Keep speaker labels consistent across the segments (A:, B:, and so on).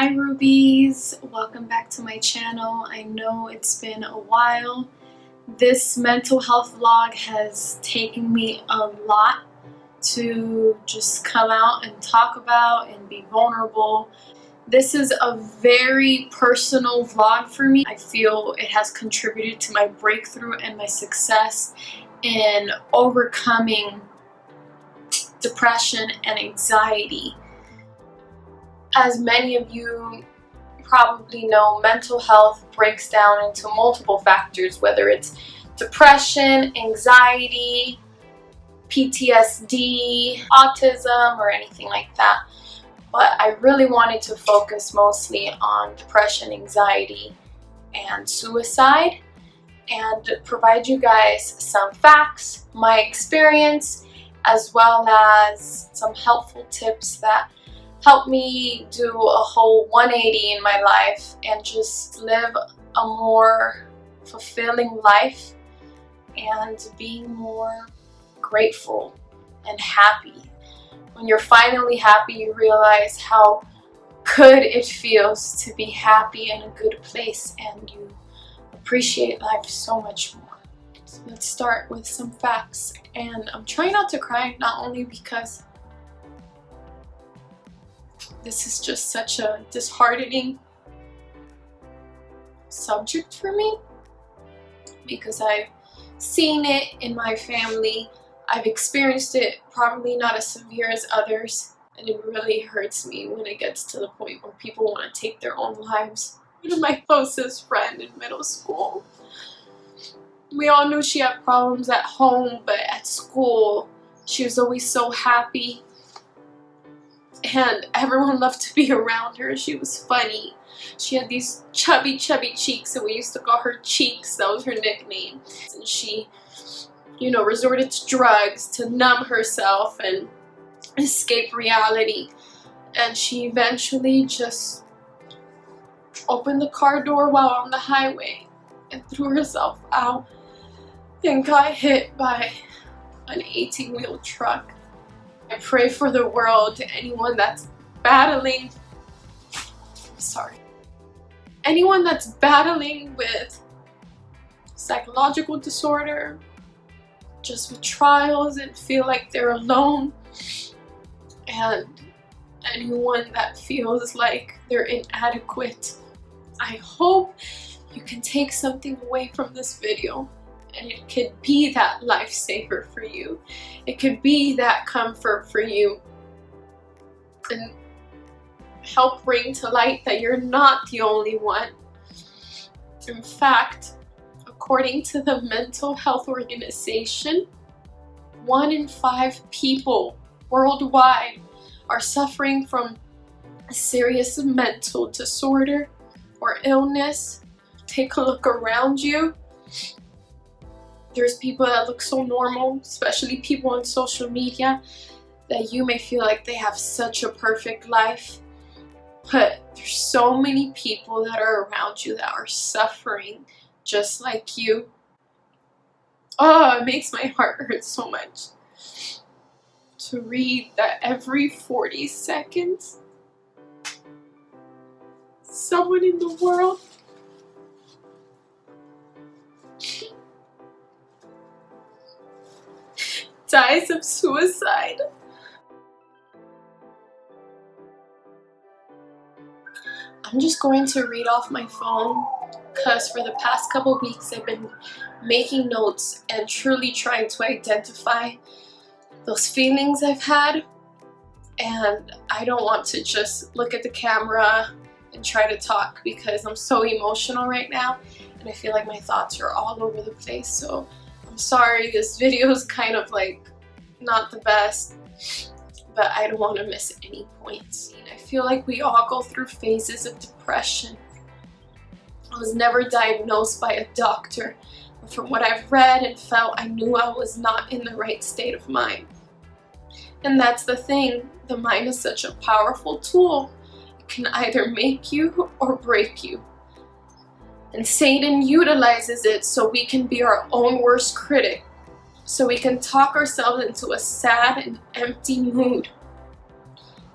A: Hi Rubies, welcome back to my channel. I know it's been a while. This mental health vlog has taken me a lot to just come out and talk about and be vulnerable. This is a very personal vlog for me. I feel it has contributed to my breakthrough and my success in overcoming depression and anxiety. As many of you probably know, mental health breaks down into multiple factors, whether it's depression, anxiety, PTSD, autism, or anything like that. But I really wanted to focus mostly on depression, anxiety, and suicide, and provide you guys some facts, my experience, as well as some helpful tips that help me do a whole 180 in my life and just live a more fulfilling life and being more grateful and happy. When you're finally happy, you realize how good it feels to be happy in a good place, and you appreciate life so much more. So let's start with some facts. And I'm trying not to cry, not only because this is just such a disheartening subject for me, because I've seen it in my family. I've experienced it, probably not as severe as others, and it really hurts me when it gets to the point where people want to take their own lives. One of my closest friends in middle school, we all knew she had problems at home, but at school she was always so happy and everyone loved to be around her. She was funny. She had these chubby cheeks, and we used to call her Cheeks. That was her nickname. And she, resorted to drugs to numb herself and escape reality. And she eventually just opened the car door while on the highway and threw herself out and got hit by an 18-wheel truck. I pray for the world to anyone that's battling, anyone that's battling with psychological disorder, just with trials and feel like they're alone, and anyone that feels like they're inadequate. I hope you can take something away from this video, and it could be that lifesaver for you. It could be that comfort for you, and help bring to light that you're not the only one. In fact, according to the Mental Health Organization, 1 in 5 people worldwide are suffering from a serious mental disorder or illness. Take a look around you. There's people that look so normal, especially people on social media, that you may feel like they have such a perfect life. But there's so many people that are around you that are suffering just like you. Oh, it makes my heart hurt so much to read that every 40 seconds, someone in the world dies of suicide. I'm just going to read off my phone, because for the past couple weeks I've been making notes and truly trying to identify those feelings I've had, and I don't want to just look at the camera and try to talk because I'm so emotional right now and I feel like my thoughts are all over the place. So I'm sorry, this video is kind of like not the best, but I don't want to miss any points. I feel like we all go through phases of depression. I was never diagnosed by a doctor, but from what I've read and felt, I knew I was not in the right state of mind. And that's the thing, the mind is such a powerful tool. It can either make you or break you. And Satan utilizes it so we can be our own worst critic, so we can talk ourselves into a sad and empty mood.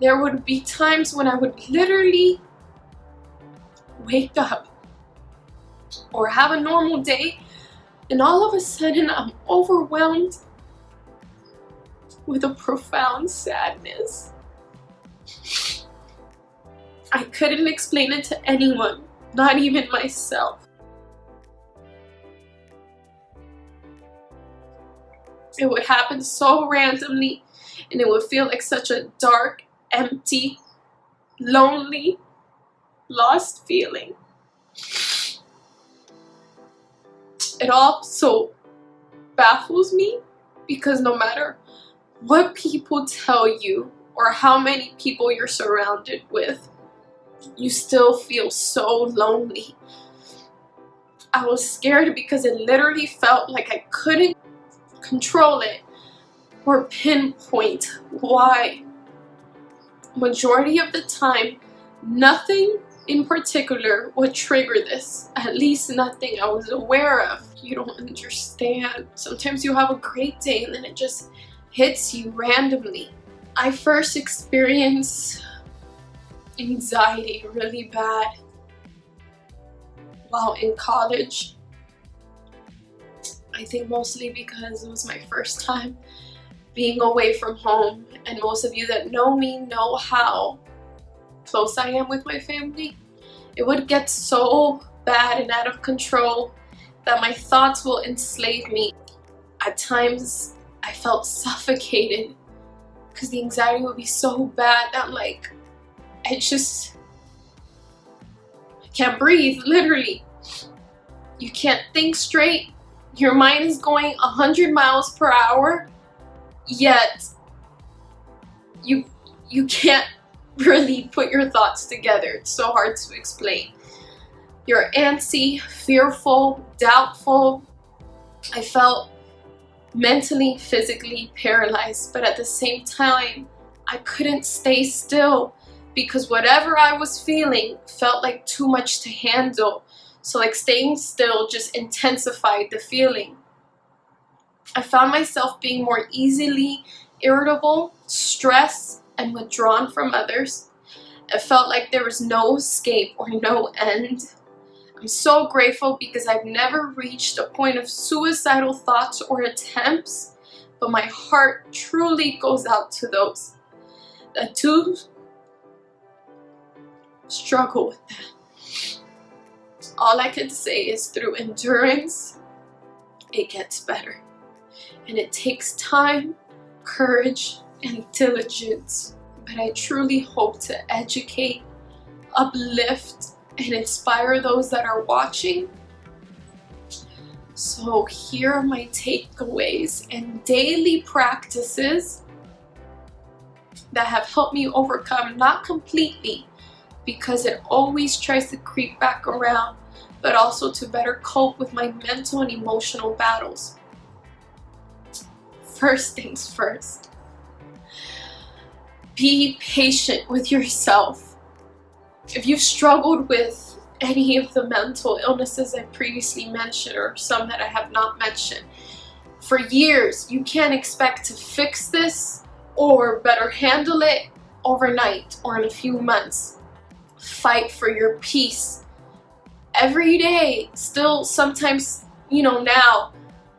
A: There would be times when I would literally wake up or have a normal day, and all of a sudden I'm overwhelmed with a profound sadness. I couldn't explain it to anyone, not even myself. It would happen so randomly, and it would feel like such a dark, empty, lonely, lost feeling. It also baffles me because no matter what people tell you or how many people you're surrounded with, you still feel so lonely. I was scared because it literally felt like I couldn't control it or pinpoint why. Majority of the time, nothing in particular would trigger this. At least nothing I was aware of. You don't understand. Sometimes you have a great day and then it just hits you randomly. I first experienced anxiety really bad while in college. I think mostly because it was my first time being away from home, and most of you that know me know how close I am with my family. It would get so bad and out of control that my thoughts will enslave me. At times I felt suffocated because the anxiety would be so bad that I can't breathe, literally. You can't think straight. Your mind is going 100 miles per hour, yet you can't really put your thoughts together. It's so hard to explain. You're antsy, fearful, doubtful. I felt mentally, physically paralyzed, but at the same time, I couldn't stay still because whatever I was feeling felt like too much to handle. So staying still just intensified the feeling. I found myself being more easily irritable, stressed, and withdrawn from others. It felt like there was no escape or no end. I'm so grateful because I've never reached a point of suicidal thoughts or attempts, but my heart truly goes out to those that do struggle with that. All I can say is through endurance, it gets better. And it takes time, courage, and diligence. But I truly hope to educate, uplift, and inspire those that are watching. So here are my takeaways and daily practices that have helped me overcome, not completely, because it always tries to creep back around, but also to better cope with my mental and emotional battles. First things first, be patient with yourself. If you've struggled with any of the mental illnesses I previously mentioned, or some that I have not mentioned, for years, you can't expect to fix this or better handle it overnight or in a few months. Fight for your peace every day. Still, sometimes, now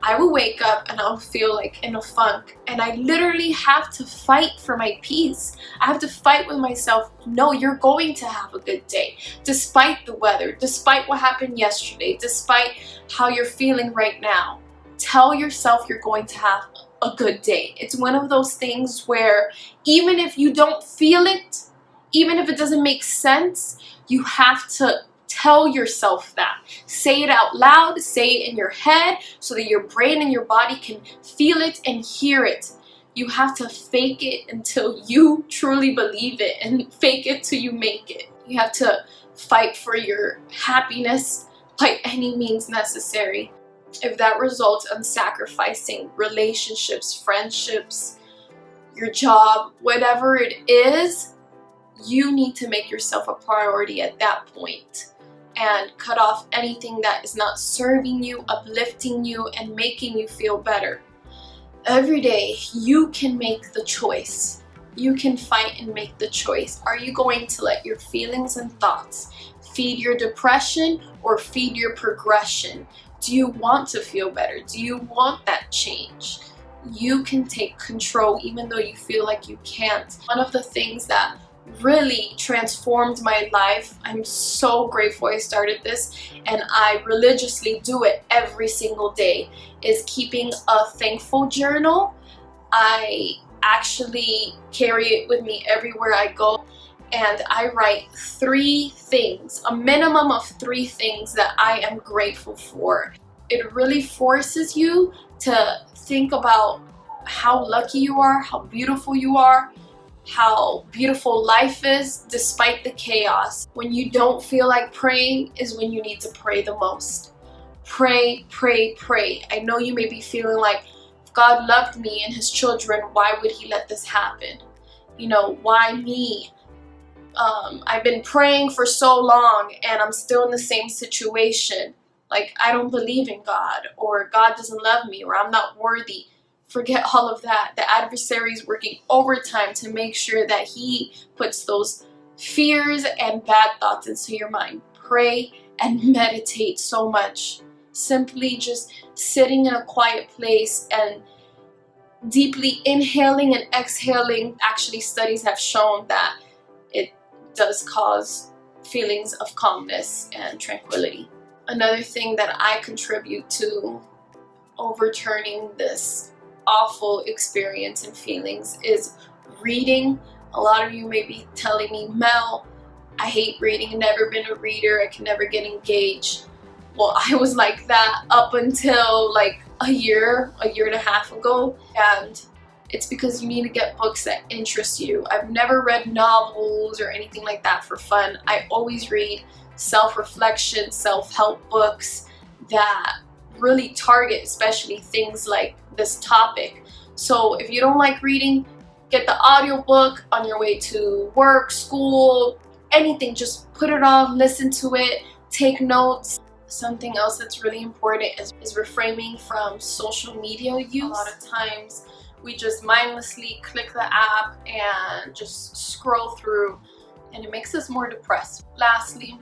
A: I will wake up and I'll feel like in a funk, and I literally have to fight for my peace. I have to fight with myself. No, you're going to have a good day, despite the weather, despite what happened yesterday, despite how you're feeling right now. Tell yourself you're going to have a good day. It's one of those things where even if you don't feel it, even if it doesn't make sense, you have to tell yourself that. Say it out loud, say it in your head so that your brain and your body can feel it and hear it. You have to fake it until you truly believe it, and fake it till you make it. You have to fight for your happiness by any means necessary. If that results in sacrificing relationships, friendships, your job, whatever it is, you need to make yourself a priority at that point and cut off anything that is not serving you, uplifting you, and making you feel better. Every day, you can make the choice. You can fight and make the choice. Are you going to let your feelings and thoughts feed your depression or feed your progression? Do you want to feel better? Do you want that change? You can take control even though you feel like you can't. One of the things that really transformed my life, I'm so grateful I started this, and I religiously do it every single day, is keeping a thankful journal. I actually carry it with me everywhere I go, and I write 3 things, a minimum of 3 things that I am grateful for. It really forces you to think about how lucky you are, how beautiful you are, how beautiful life is despite the chaos. When you don't feel like praying is when you need to pray the most. Pray, pray, pray. I know you may be feeling like, if God loved me and his children, why would he let this happen? You know, why me? I've been praying for so long and I'm still in the same situation. Like, I don't believe in God, or God doesn't love me, or I'm not worthy. Forget all of that. The adversary is working overtime to make sure that he puts those fears and bad thoughts into your mind. Pray and meditate so much. Simply just sitting in a quiet place and deeply inhaling and exhaling. Actually, studies have shown that it does cause feelings of calmness and tranquility. Another thing that I contribute to overturning this awful experience and feelings is reading. A lot of you may be telling me, Mel, I hate reading, I've never been a reader, I can never get engaged. Well, I was like that up until like a year and a half ago, and it's because you need to get books that interest you. I've never read novels or anything like that for fun. I always read self-reflection, self-help books that really target especially things like this topic. So if you don't like reading, get the audiobook on your way to work, school, anything. Just put it on, listen to it, take notes. Something else that's really important is refraining from social media use. A lot of times we just mindlessly click the app and just scroll through, and it makes us more depressed. Lastly,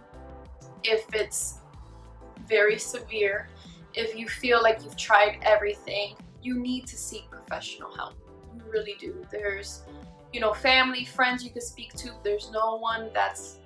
A: if it's very severe, if you feel like you've tried everything, you need to seek professional help. You really do. There's, family, friends you can speak to. There's no one that's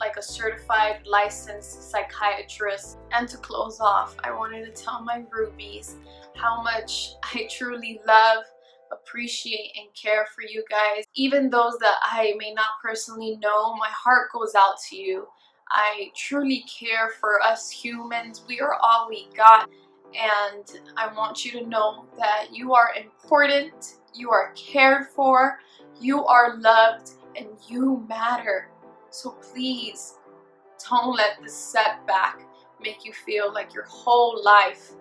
A: like a certified licensed psychiatrist. And to close off, I wanted to tell my rubies how much I truly love, appreciate, and care for you guys. Even those that I may not personally know, my heart goes out to you. I truly care for us humans. We are all we got, and I want you to know that you are important, you are cared for, you are loved, and you matter. So please don't let this setback make you feel like your whole life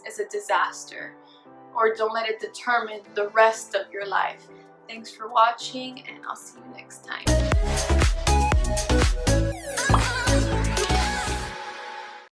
A: is a disaster, or don't let it determine the rest of your life. Thanks for watching, and I'll see you next time.